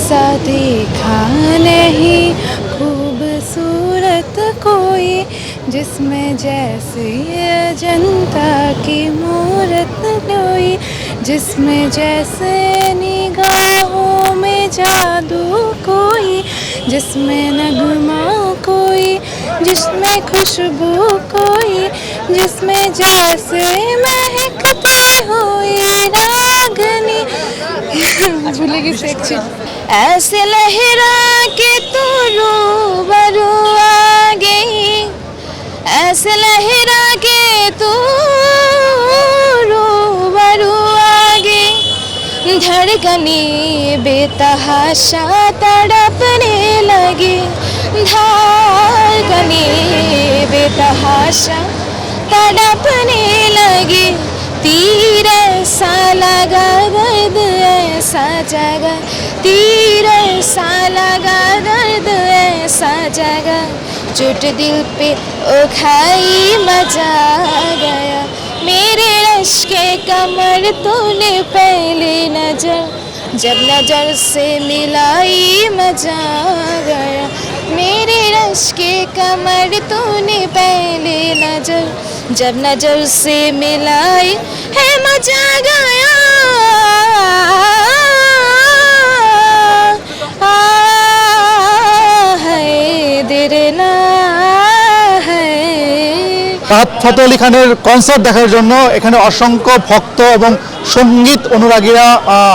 ऐसा देखा नहीं खूबसूरत कोई जिसमें जैसे अजंता की मूरत कोई जिसमें जैसे निगाहों में जादू कोई जिसमें नगमा कोई जिसमें खुशबू कोई जिसमें जैसे महकती हुई रागनी भूलेगी से एक चीज ऐसे लहरा के तू रूबरू आ गई ऐसे लहरा के तू रूबरू आ गई धड़कने बेतहाशा तड़पने लगी धड़कने बेतहाशा तड़पने लगी तीर सा लगा दर्द ऐसा जगा तीर सा लगा दर्द ऐसा जगा चोट दिल पे उखाई मजा गया मेरे रश के कमर तूने पहले नजर जब नजर से मिलाई मजा गया मेरे रश के कमर तूने पहले नजर जब नजर से मिलाई है मजा गया है देरना রাহাত ফাতে আলী খানের কনসার্ট দেখার জন্য এখানে অসংখ্য ভক্ত এবং সঙ্গীত অনুরাগীরা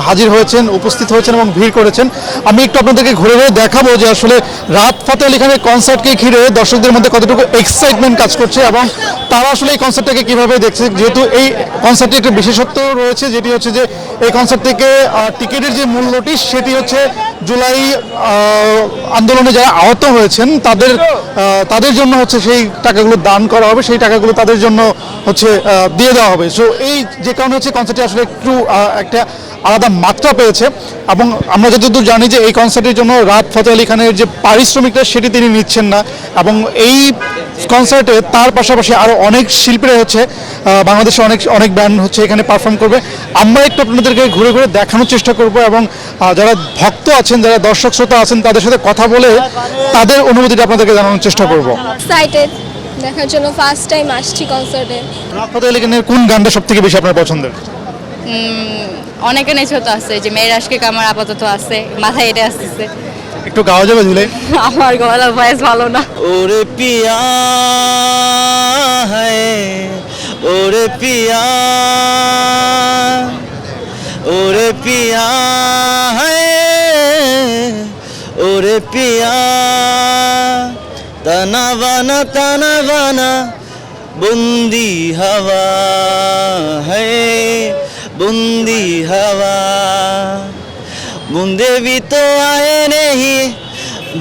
হাজির হয়েছেন উপস্থিত হয়েছেন এবং ভিড় করেছেন আমি একটু আপনাদেরকে ঘুরে ঘুরে দেখাবো যে আসলে রাহাত ফাতে আলী খানের কনসার্টকে ঘিরে দর্শকদের মধ্যে কতটুকু এক্সাইটমেন্ট কাজ করছে এবং তারা আসলে এই কনসার্টটাকে কীভাবে দেখছে যেহেতু এই কনসার্টে একটা বিশেষত্ব রয়েছে যেটি হচ্ছে যে এই কনসার্ট থেকে টিকিটের যে মূল্যটি সেটি হচ্ছে জুলাই আন্দোলনে যারা আহত হয়েছেন তাদের জন্য হচ্ছে সেই টাকাগুলো দান করা হবে সেই টাকাগুলো তাদের জন্য হচ্ছে দিয়ে দেওয়া হবে সো এই যে কারণে হচ্ছে কনসার্টটি আসলে একটু একটা আলাদা মাত্রা পেয়েছে এবং আমরা যতদূর জানি যে এই কনসার্টের জন্য রাহাত ফাতে আলী খানের যে পারিশ্রমিকটা সেটি তিনি নিচ্ছেন না এবং এই কনসার্টে তার পাশাপাশি আরও অনেক শিল্পীরা হচ্ছে বাংলাদেশে অনেক ব্যান্ড হচ্ছে এখানে পারফর্ম করবে আমরা একটু আপনাদেরকে ঘুরে ঘুরে দেখানোর চেষ্টা করব এবং যারা ভক্ত আছেন যারা দর্শক শ্রোতা আছেন তাদের সাথে কথা বলে তাদের অনুভূতিটা আপনাদেরকে জানানোর চেষ্টা করব এক্সাইটেড দেখার জন্য ফার্স্ট টাইম আসছি কনসার্টে রাহাত ফাতে আলী খানের কোন গানটা সবথেকে বেশি আপনার পছন্দের অনেকে নেচে তো আছে যে মেয়ের আজকে আমার আপাতত আছে মাথায় এটা আসতেছে একটু গাওয়া যাবে দিলে আমার গলা ভয়েস ভালো না ওরে পিয়া হ্যায় ওরে পিয়া ওরে পিয়া হ্যায় ওরে পিয়া तना बना बूंदी हवा है बूंदी हवा बूंदे भी तो आए नहीं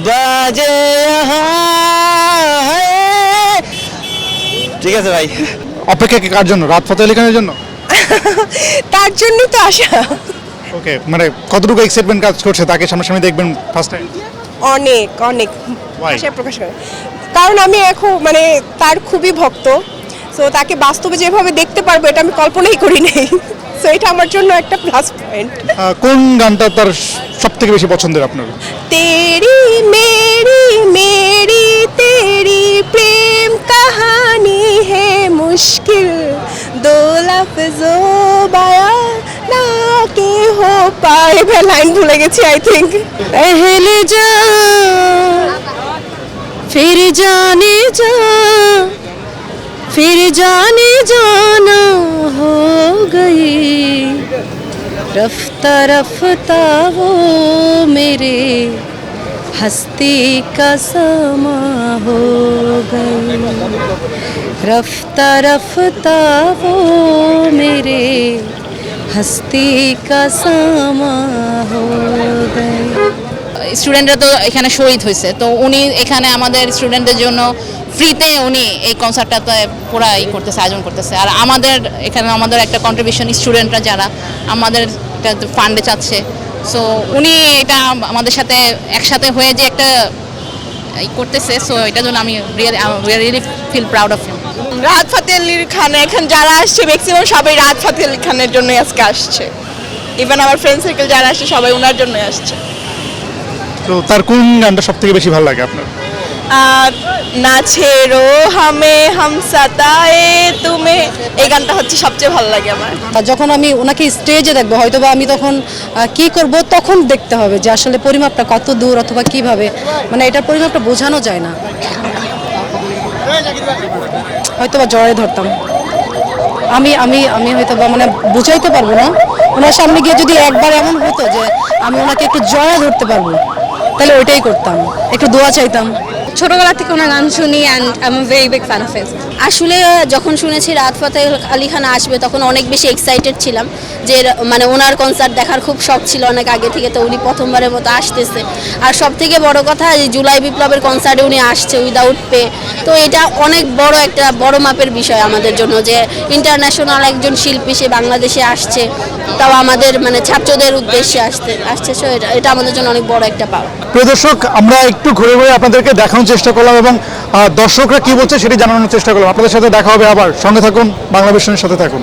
बाजे यहाँ है ঠিক আছে ভাই অপেক্ষা কি কার জন্য রাহাত ফাতে আলী খানের জন্য তার জন্যই তো আসা ওকে মানে কতটুকু এক্সাইটমেন্ট কাজ করছে তাকে সামনাসামনি দেখবেন ফার্স্ট টাইম অনেক অনেক Why? ভাষায় প্রকাশ করে কারণ আমি এখন মানে তার খুবই ভক্ত সো তাকে বাস্তবে যেভাবে দেখতে পারবো এটা আমি কল্পনাই করি নাই সো এটা আমার জন্য একটা প্লাস পয়েন্ট কোন গানটা তার সবথেকে বেশি পছন্দের আপনার तेरी मेरी मेरी तेरी प्रेम कहानी है मुश्किल दो लफ्जों बयां ना के हो पाए मैं लाइन भूले गई आई थिंक पहले जा फिर जाने जा फिर जाने जाना हो गई रफ्ता रफ्ता वो मेरे हस्ती का समा हो गई रफ्ता रफ्ता वो मेरे हस्ती का समा हो गई স্টুডেন্টরা তো এখানে শহীদ হয়েছে তো উনি এখানে আমাদের স্টুডেন্টদের জন্য ফ্রিতে উনি এই কনসার্টটাতে পুরো করতেছে আয়োজন করতেছে আর আমাদের এখানে আমাদের একটা কন্ট্রিবিউশন স্টুডেন্টরা যারা আমাদের একটা ফান্ডে চাচ্ছে সো উনি এটা আমাদের সাথে একসাথে হয়ে যে একটা করতেছে সো এটার জন্য আমি really feel proud of him Rahat Fateh Ali Khan এখন যারা আসছে ম্যাক্সিমাম সবাই রাহাত ফাতে আলী খানের জন্যই আজকে আসছে ইভেন আমার ফ্রেন্ড সার্কেল যারা আসছে সবাই ওনার জন্যই আসছে তো তার কোন গানটা সব থেকে বেশি ভালো লাগে আপনার? না ছেড়ো হামে হাম সাতায়ে তুমি, এই গানটা হচ্ছে সবচেয়ে ভালো লাগে আমার। আর যখন আমি ওনাকে স্টেজে দেখবো হয়তো বা আমি তখন কি করব তখন দেখতে হবে যে আসলে পরিমাপটা কত দূর অথবা কিভাবে, মানে এটার পরিমাপটা বোঝানো যায় না, হয়তো বা জড়ায় ধরতাম। আমি আমি আমি হয়তো বা মানে বুঝাইতে পারবো না, ওনার সামনে গিয়ে যদি একবার এমন হতো যে আমি ওনাকে একটু জড়ায় ধরতে পারবো তাহলে ওইটাই করতাম, একটু দোয়া চাইতাম। ছোটবেলা থেকে ওনার গান শুনি and I am very big fan of his. আসলে যখন শুনেছি রাহাত ফাতে আলী খান আসবে তখন অনেক বেশি এক্সাইটেড ছিলাম যে মানে ওনার কনসার্ট দেখার খুব শখ ছিল অনেক আগে থেকে, তো উনি প্রথমবারের মতো আসতেছে। আর সব থেকে বড় কথা এই জুলাই বিপ্লবের কনসার্টে উনি আসছে উইদাউট পে, তো এটা অনেক বড় একটা বড় মাপের বিষয় আমাদের জন্য যে ইন্টারন্যাশনাল একজন শিল্পী সে বাংলাদেশে আসছে, তাও আমাদের মানে ছাত্রদের উদ্দেশ্যে আসছে। সো এটা আমাদের জন্য অনেক বড় একটা পাওয়া। প্রিয় দর্শক, আমরা একটু ঘুরে ঘুরে আপনাদেরকে দেখানোর চেষ্টা করলাম এবং দর্শকরা কি বলছে সেটি জানানোর চেষ্টা করলাম। আপনাদের সাথে দেখা হবে আবার, সঙ্গে থাকুন, বাংলা ভিশনের সাথে থাকুন।